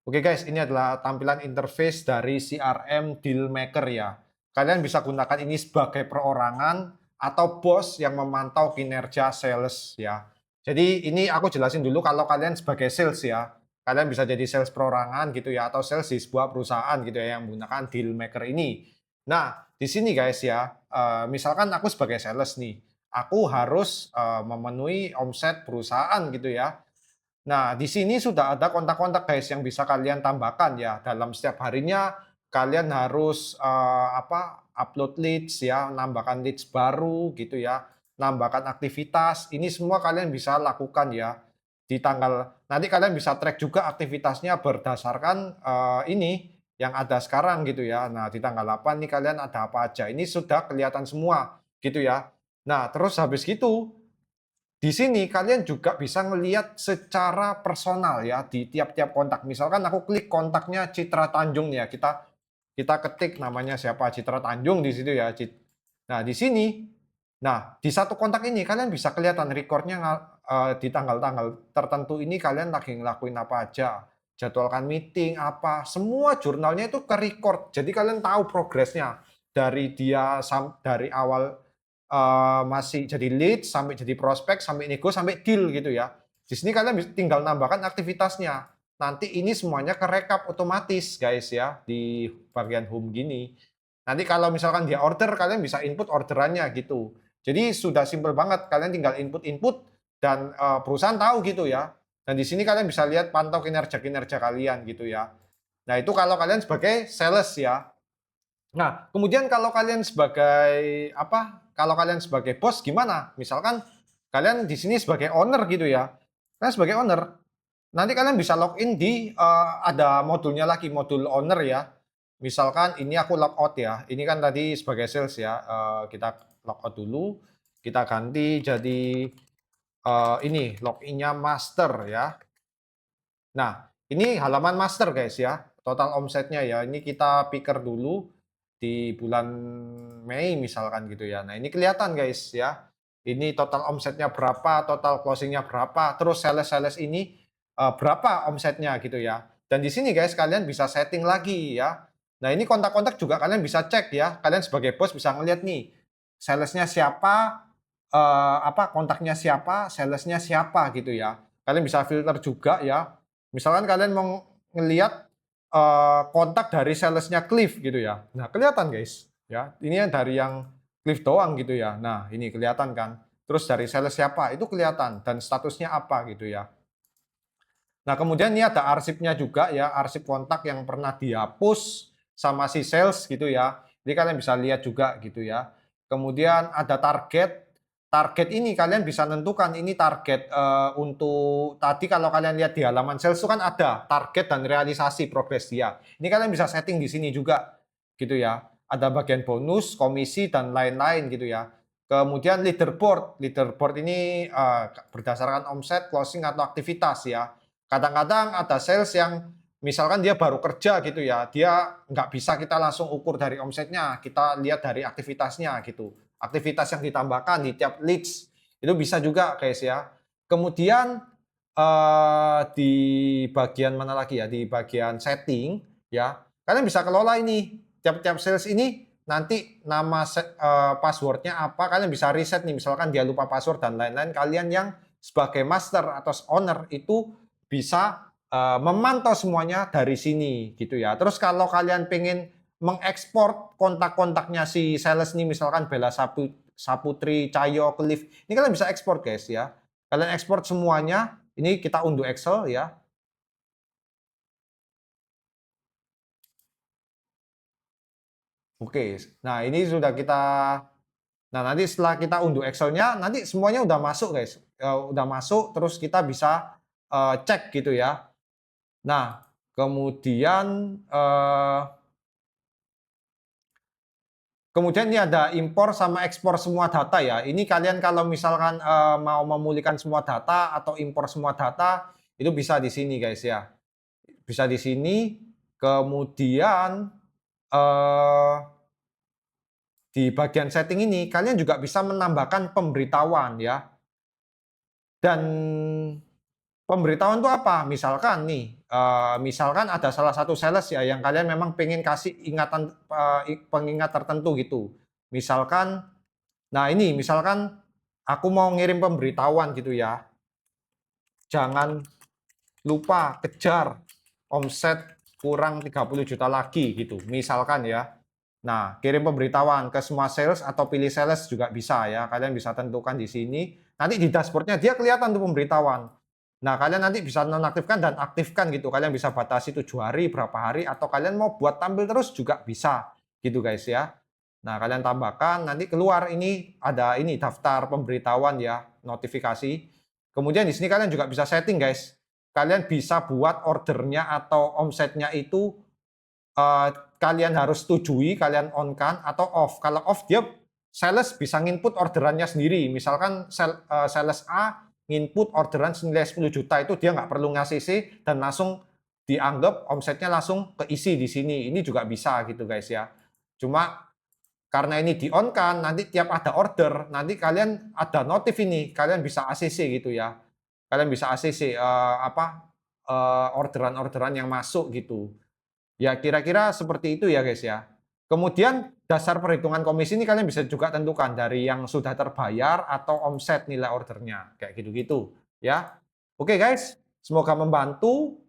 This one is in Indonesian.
Oke guys, ini adalah tampilan interface dari CRM Dealmaker ya. Kalian bisa gunakan ini sebagai perorangan atau bos yang memantau kinerja sales ya. Jadi ini aku jelasin dulu kalau kalian sebagai sales ya. Kalian bisa jadi sales perorangan gitu ya atau sales di sebuah perusahaan gitu ya yang menggunakan Dealmaker ini. Nah, di sini guys ya, misalkan aku sebagai sales nih, aku harus memenuhi omset perusahaan gitu ya. Nah, di sini sudah ada kontak-kontak guys yang bisa kalian tambahkan ya. Dalam setiap harinya kalian harus upload leads ya, nambahkan leads baru gitu ya, nambahkan aktivitas. Ini semua kalian bisa lakukan ya. Di tanggal nanti kalian bisa track juga aktivitasnya berdasarkan ini yang ada sekarang gitu ya. Nah, di tanggal 8 nih kalian ada apa aja. Ini sudah kelihatan semua gitu ya. Nah, terus habis gitu di sini kalian juga bisa ngelihat secara personal ya di tiap-tiap kontak. Misalkan aku klik kontaknya Citra Tanjung ya, kita kita ketik namanya siapa, Citra Tanjung di situ ya. Nah, di sini, nah di satu kontak ini kalian bisa kelihatan recordnya di tanggal-tanggal tertentu ini kalian lagi ngelakuin apa aja, jadwalkan meeting apa, semua jurnalnya itu ke-record. Jadi kalian tahu progresnya dari dari awal masih jadi lead, sampai jadi prospek, sampai nego, sampai deal gitu ya. Di sini kalian tinggal nambahkan aktivitasnya. Nanti ini semuanya kerekap otomatis guys ya di bagian home gini. Nanti kalau misalkan dia order, kalian bisa input orderannya gitu. Jadi sudah simpel banget, kalian tinggal input-input dan perusahaan tahu gitu ya. Dan di sini kalian bisa lihat pantau kinerja-kinerja kalian gitu ya. Nah, itu kalau kalian sebagai sales ya. Nah, kemudian kalau kalian sebagai kalau kalian sebagai bos gimana? Misalkan kalian di sini sebagai owner gitu ya. Kalian sebagai owner, nanti kalian bisa login di ada modulnya lagi, modul owner ya. Misalkan ini aku logout ya. Ini kan tadi sebagai sales ya. Kita logout dulu. Kita ganti jadi ini loginnya master ya. Nah, ini halaman master guys ya. Total omsetnya ya. Ini kita picker dulu di bulan Mei misalkan gitu ya. Nah, ini kelihatan guys ya. Ini total omsetnya berapa, total closingnya berapa, terus sales-sales ini berapa omsetnya gitu ya. Dan di sini guys kalian bisa setting lagi ya. Nah, ini kontak-kontak juga kalian bisa cek ya. Kalian sebagai bos bisa ngeliat nih salesnya siapa, kontaknya siapa, salesnya siapa gitu ya. Kalian bisa filter juga ya. Misalkan kalian mau ngelihat kontak dari salesnya Cliff gitu ya. Nah, kelihatan guys, ya. Ini dari yang Cliff doang gitu ya. Nah, ini kelihatan kan. Terus dari sales siapa itu kelihatan dan statusnya apa gitu ya. Nah, kemudian ini ada arsipnya juga ya, arsip kontak yang pernah dihapus sama si sales gitu ya. Jadi kalian bisa lihat juga gitu ya. Kemudian ada target. Target ini kalian bisa tentukan ini target untuk tadi kalau kalian lihat di halaman sales itu kan ada target dan realisasi progres dia. Ini kalian bisa setting di sini juga gitu ya. Ada bagian bonus, komisi dan lain-lain gitu ya. Kemudian leaderboard. Leaderboard ini berdasarkan omset, closing atau aktivitas ya. Kadang-kadang ada sales yang misalkan dia baru kerja gitu ya, dia nggak bisa kita langsung ukur dari omsetnya, kita lihat dari aktivitasnya gitu. Aktivitas yang ditambahkan di tiap leads, itu bisa juga guys ya. Kemudian di bagian mana lagi ya, di bagian setting ya, kalian bisa kelola ini, tiap-tiap sales ini nanti nama passwordnya apa, kalian bisa reset nih, misalkan dia lupa password dan lain-lain, kalian yang sebagai master atau owner itu bisa memantau semuanya dari sini gitu ya. Terus kalau kalian pengen mengekspor kontak-kontaknya si sales nih misalkan Bella Saputri, Cahyo, Cliff, ini kalian bisa ekspor guys ya. Kalian ekspor semuanya, ini kita unduh Excel ya. Oke, nah ini sudah kita, nah nanti setelah kita unduh Excelnya, nanti semuanya udah masuk guys. Udah masuk, terus kita bisa cek gitu ya. Nah, kemudian kemudian ini ada impor sama ekspor semua data ya. Ini kalian kalau misalkan mau memulihkan semua data atau impor semua data itu bisa di sini guys ya. Bisa di sini. Kemudian eh, di bagian setting ini kalian juga bisa menambahkan pemberitahuan ya. Dan pemberitahuan itu apa? Misalkan nih misalkan ada salah satu sales ya yang kalian memang pengen kasih ingatan pengingat tertentu gitu. Misalkan, nah ini misalkan aku mau ngirim pemberitahuan gitu ya. Jangan lupa kejar omset kurang 30 juta lagi gitu. Misalkan ya. Nah, kirim pemberitahuan ke semua sales atau pilih sales juga bisa ya. Kalian bisa tentukan di sini. Nanti di dashboardnya dia kelihatan tuh pemberitahuan. Nah, kalian nanti bisa nonaktifkan dan aktifkan gitu. Kalian bisa batasi 7 hari, berapa hari, atau kalian mau buat tampil terus juga bisa gitu guys ya. Nah, kalian tambahkan, nanti keluar ini ada ini daftar pemberitahuan ya, notifikasi. Kemudian di sini kalian juga bisa setting guys. Kalian bisa buat ordernya atau omsetnya itu kalian harus setujui, kalian on kan atau off. Kalau off dia sales bisa nginput orderannya sendiri. Misalkan sales A nginput orderan senilai 10 juta itu dia nggak perlu ngasih dan langsung dianggap omsetnya langsung keisi di sini. Ini juga bisa gitu guys ya. Cuma karena ini di on kan, nanti tiap ada order, nanti kalian ada notif ini, kalian bisa ACC gitu ya. Kalian bisa ACC orderan-orderan yang masuk gitu. Ya kira-kira seperti itu ya guys ya. Kemudian dasar perhitungan komisi ini kalian bisa juga tentukan dari yang sudah terbayar atau omset nilai ordernya. Kayak gitu-gitu ya. Oke guys, semoga membantu.